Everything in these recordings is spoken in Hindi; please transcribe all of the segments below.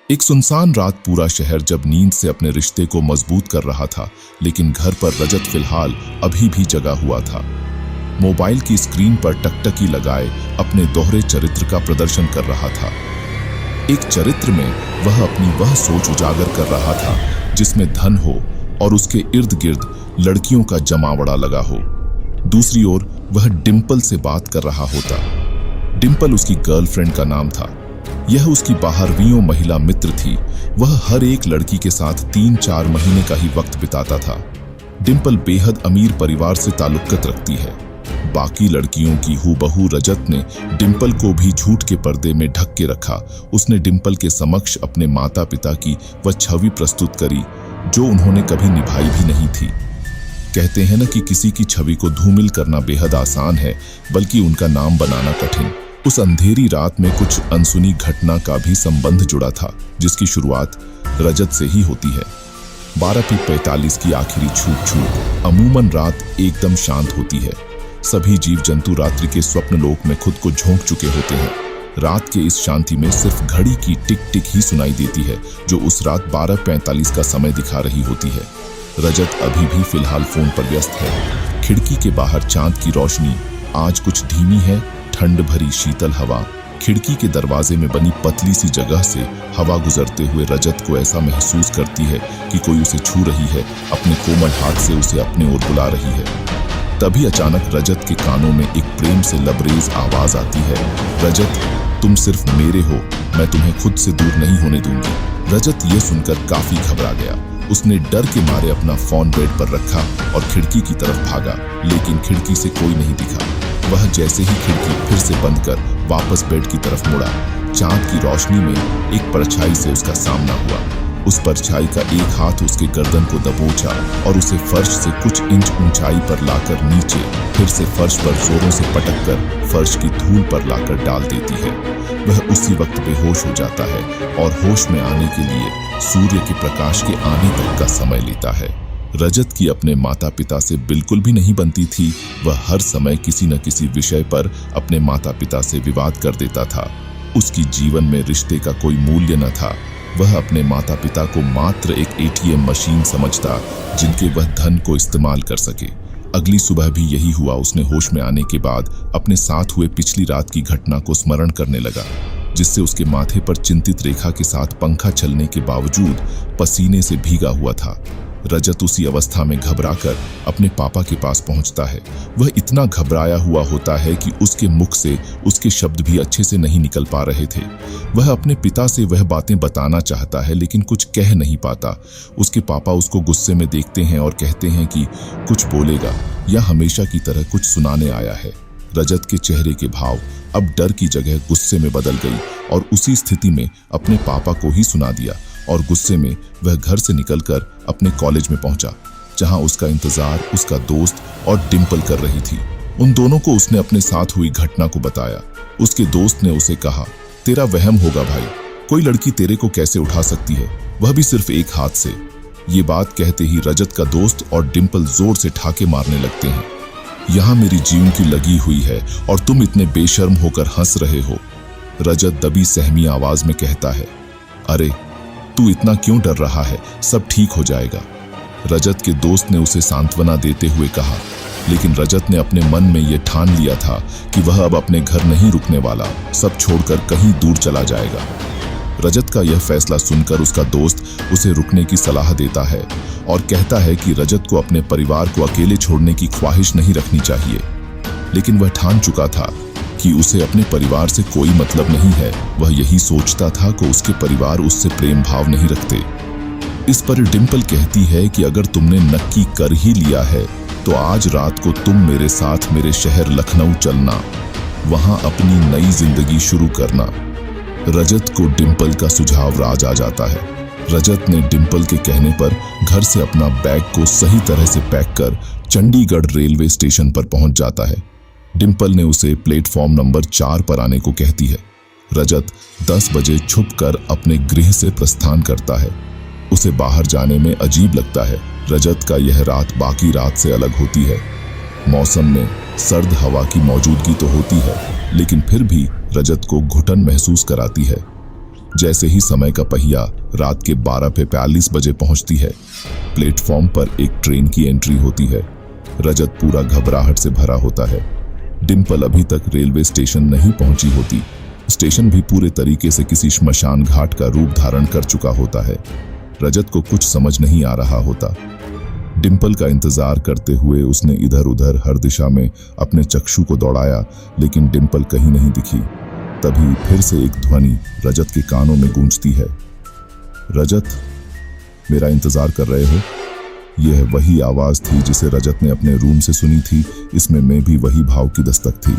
एक सुनसान रात, पूरा शहर जब नींद से अपने रिश्ते को मजबूत कर रहा था, लेकिन घर पर रजत फिलहाल अभी भी जगा हुआ था। मोबाइल की स्क्रीन पर टकटकी लगाए अपने दोहरे चरित्र का प्रदर्शन कर रहा था। एक चरित्र में वह अपनी वह सोच उजागर कर रहा था जिसमें धन हो और उसके इर्द गिर्द लड़कियों का जमावड़ा लगा हो। दूसरी ओर वह डिंपल से बात कर रहा होता। डिंपल उसकी गर्लफ्रेंड का नाम था। यह उसकी 12वीं महिला मित्र थी। वह हर एक लड़की के साथ 3-4 महीने का ही वक्त बिताता था। डिंपल बेहद अमीर परिवार से ताल्लुक़त रखती है। बाकी लड़कियों की हूबहू रजत ने डिंपल को भी झूठ के पर्दे में ढक के रखा। उसने डिंपल के समक्ष अपने माता पिता की वह छवि प्रस्तुत करी जो उन्होंने कभी निभाई भी नहीं थी। कहते हैं ना कि किसी की छवि को धूमिल करना बेहद आसान है, बल्कि उनका नाम बनाना कठिन। उस अंधेरी रात में कुछ अनसुनी घटना का भी संबंध जुड़ा था, जिसकी शुरुआत रजत से ही होती है। 12:45 की आखिरी छूट। अमूमन रात एकदम शांत होती है। सभी जीव जंतु रात्रि के स्वप्न लोक में खुद को झोंक चुके होते हैं। रात के इस शांति में सिर्फ घड़ी की टिक टिक ही सुनाई देती है, जो उस रात 12:45 का समय दिखा रही होती है। रजत अभी भी फिलहाल फोन पर व्यस्त है। खिड़की के बाहर चांद की रोशनी आज कुछ धीमी है। ठंड भरी शीतल हवा खिड़की के दरवाजे में बनी पतली सी जगह से हवा गुजरते हुए रजत को ऐसा महसूस करती है कि कोई उसे छू रही है, अपने कोमल हाथ से उसे अपने ओर बुला रही है। तभी अचानक रजत के कानों में एक प्रेम से लबरेज आवाज आती है, रजत, तुम सिर्फ मेरे हो, मैं तुम्हें खुद से दूर नहीं होने दूंगी। रजत ये सुनकर काफी घबरा गया। उसने डर के मारे अपना फोन बेड पर रखा और खिड़की की तरफ भागा, लेकिन खिड़की से कोई नहीं दिखा। वह जैसे ही खिड़की फिर से बंद कर वापस बेड की तरफ मुड़ा, चांद की रोशनी में एक परछाई से उसका सामना हुआ। उस परछाई का एक हाथ उसके गर्दन को दबोचा और उसे फर्श से कुछ इंच ऊंचाई पर लाकर नीचे, फिर से फर्श पर जोरों से पटक कर फर्श की धूल पर लाकर डाल देती है। वह उसी वक्त बेहोश हो जाता है और होश में आने के लिए सूर्य के प्रकाश के आने तक का समय लेता है। रजत की अपने माता पिता से बिल्कुल भी नहीं बनती थी। वह हर समय किसी न किसी विषय पर अपने माता पिता से विवाद कर देता था। उसकी जीवन में रिश्ते का कोई मूल्य न था। वह अपने माता पिता को मात्र एक ATM मशीन समझता जिनके वह धन को इस्तेमाल कर सके। अगली सुबह भी यही हुआ। उसने होश में आने के बाद अपने साथ हुए पिछली रात की घटना को स्मरण करने लगा, जिससे उसके माथे पर चिंतित रेखा के साथ पंखा चलने के बावजूद पसीने से भीगा हुआ था। रजत उसी अवस्था में घबराकर अपने पापा के पास पहुंचता है। वह इतना घबराया हुआ होता है कि उसके मुख से उसके शब्द भी अच्छे से नहीं निकल पा रहे थे। वह अपने पिता से वह बातें बताना चाहता है, लेकिन कुछ कह नहीं पाता। उसके पापा उसको गुस्से में देखते हैं और कहते हैं कि कुछ बोलेगा या हमेशा की तरह कुछ सुनाने आया है। रजत के चेहरे के भाव अब डर की जगह गुस्से में बदल गई और उसी स्थिति में अपने पापा को ही सुना दिया और गुस्से में वह घर से निकलकर अपने कॉलेज में पहुंचा, जहां उसका इंतजार उसका दोस्त और डिंपल कर रही थी। उन दोनों को उसने अपने साथ हुई घटना को बताया। उसके दोस्त ने उसे कहा, तेरा वहम होगा भाई, कोई लड़की तेरे को कैसे उठा सकती है, वह भी सिर्फ एक हाथ से। ये बात कहते ही रजत का दोस्त और डिंपल जोर से ठाके मारने लगते हैं। यहाँ मेरी जीवन की लगी हुई है और तुम इतने बेशर्म होकर हंस रहे हो। रजत दबी सहमी आवाज में कहता है, अरे तू इतना क्यों डर रहा है, सब ठीक हो जाएगा। रजत के दोस्त ने उसे सांत्वना देते हुए कहा, लेकिन रजत ने अपने मन में यह ठान लिया था कि वह अब अपने घर नहीं रुकने वाला, सब छोड़कर कहीं दूर चला जाएगा। रजत का यह फैसला सुनकर उसका दोस्त उसे रुकने की सलाह देता है और कहता है कि रजत को अपने परिवार को अकेले छोड़ने की ख्वाहिश नहीं रखनी चाहिए। लेकिन वह ठान चुका था कि उसे अपने परिवार से कोई मतलब नहीं है। वह यही सोचता था कि उसके परिवार उससे प्रेम भाव नहीं रखते। इस पर डिंपल कहती है कि अगर तुमने नक्की कर ही लिया है तो आज रात को तुम मेरे साथ मेरे शहर लखनऊ चलना, वहां अपनी नई जिंदगी शुरू करना। रजत को डिंपल का सुझाव राज आ जाता है। रजत ने डिंपल के कहने पर घर से अपना बैग को सही तरह से पैक कर चंडीगढ़ रेलवे स्टेशन पर पहुंच जाता है। डिंपल ने उसे प्लेटफॉर्म नंबर 4 पर आने को कहती है। रजत 10 बजे छुपकर अपने गृह से प्रस्थान करता है। उसे बाहर जाने में अजीब लगता है। रजत का यह रात बाकी रात से अलग होती है। मौसम में सर्द हवा की मौजूदगी तो होती है, लेकिन फिर भी रजत को घुटन महसूस कराती है। जैसे ही समय का पहिया रात के 12:42 बजे पहुंचती है, प्लेटफॉर्म पर एक ट्रेन की एंट्री होती है। रजत पूरा घबराहट से भरा होता है। डिंपल अभी तक रेलवे स्टेशन नहीं पहुंची होती। स्टेशन भी पूरे तरीके से किसी श्मशान घाट का रूप धारण कर चुका होता है। रजत को कुछ समझ नहीं आ रहा होता। डिंपल का इंतजार करते हुए उसने इधर उधर हर दिशा में अपने चक्षु को दौड़ाया, लेकिन डिंपल कहीं नहीं दिखी। तभी फिर से एक ध्वनि रजत के कानों में गूंजती है। रजत, मेरा इंतजार कर रहे हो? यह वही आवाज थी जिसे रजत ने अपने रूम से सुनी थी। इसमें में भी वही भाव की दस्तक थी।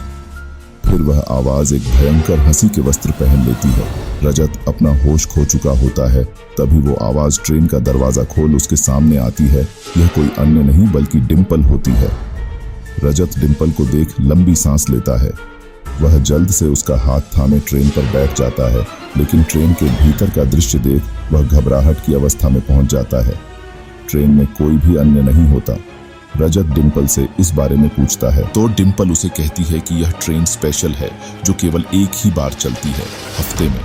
फिर वह आवाज एक भयंकर हंसी के वस्त्र पहन लेती है। रजत अपना होश खो चुका होता है। तभी वो आवाज ट्रेन का दरवाजा खोल उसके सामने आती है। यह कोई अन्य नहीं बल्कि डिंपल होती है। रजत डिंपल को देख लंबी सांस लेता है। वह जल्द से उसका हाथ थामे ट्रेन पर बैठ जाता है, लेकिन ट्रेन के भीतर का दृश्य देख वह घबराहट की अवस्था में पहुंच जाता है। ट्रेन में कोई भी अन्य नहीं होता। रजत डिंपल से इस बारे में पूछता है तो डिंपल उसे कहती है कि यह ट्रेन स्पेशल है जो केवल एक ही बार चलती है हफ्ते में।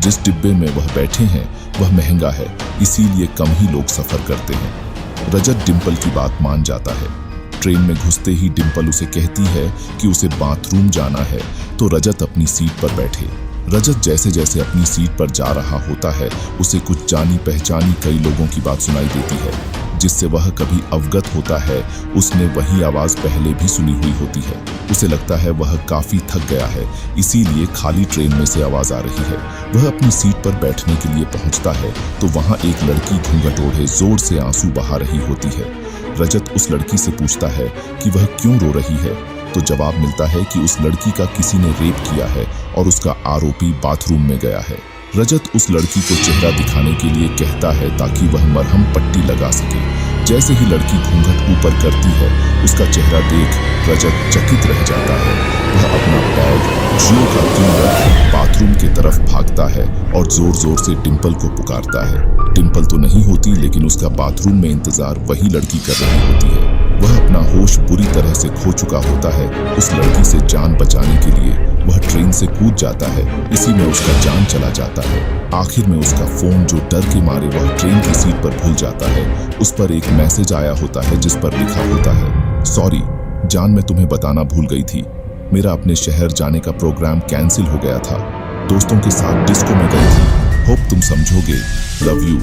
जिस डिब्बे में वह बैठे हैं वह महंगा है, इसीलिए कम ही लोग सफर करते हैं। रजत डिंपल की बात मान जाता है। ट्रेन में घुसते ही डिंपल उसे कहती है कि उसे बाथरूम जाना है तो रजत अपनी सीट पर बैठे। रजत जैसे जैसे अपनी सीट पर जा रहा होता है उसे कुछ जानी पहचानी कई लोगों की बात सुनाई देती है, जिससे वह कभी अवगत होता है उसने वही आवाज पहले भी सुनी हुई होती है। उसे लगता है वह काफी थक गया है, इसीलिए खाली ट्रेन में से आवाज आ रही है। वह अपनी सीट पर बैठने के लिए पहुंचता है तो वहां एक लड़की घूंघट ओढ़े जोर से आंसू बहा रही होती है। रजत उस लड़की से पूछता है कि वह क्यों रो रही है, तो जवाब मिलता है कि उस लड़की का किसी ने रेप किया है और उसका आरोपी बाथरूम में गया है। रजत उस लड़की को चेहरा दिखाने के लिए कहता है ताकि वह मरहम पट्टी लगा सके। जैसे ही लड़की घूंघट ऊपर करती है उसका चेहरा देख रजत चकित रह जाता है। वह अपना बैग जियो का कीमत बाथरूम की तरफ भागता है और जोर जोर से डिंपल को पुकारता है। डिंपल तो नहीं होती, लेकिन उसका बाथरूम में इंतजार वही लड़की कर रही होती है। वह अपना होश बुरी तरह से खो चुका होता है। उस लड़की से जान बचाने के लिए वह ट्रेन से कूद जाता है। इसी में उसका जान चला जाता है। आखिर में उसका फोन, जो डर के मारे वह ट्रेन की सीट पर भूल जाता है, उस पर एक मैसेज आया होता है जिस पर लिखा होता है, सॉरी जान, मैं तुम्हें बताना भूल गई थी। मेरा अपने शहर जाने का प्रोग्राम कैंसिल हो गया था। दोस्तों के साथ डिस्को में गई थी। होप तुम समझोगे। Love you.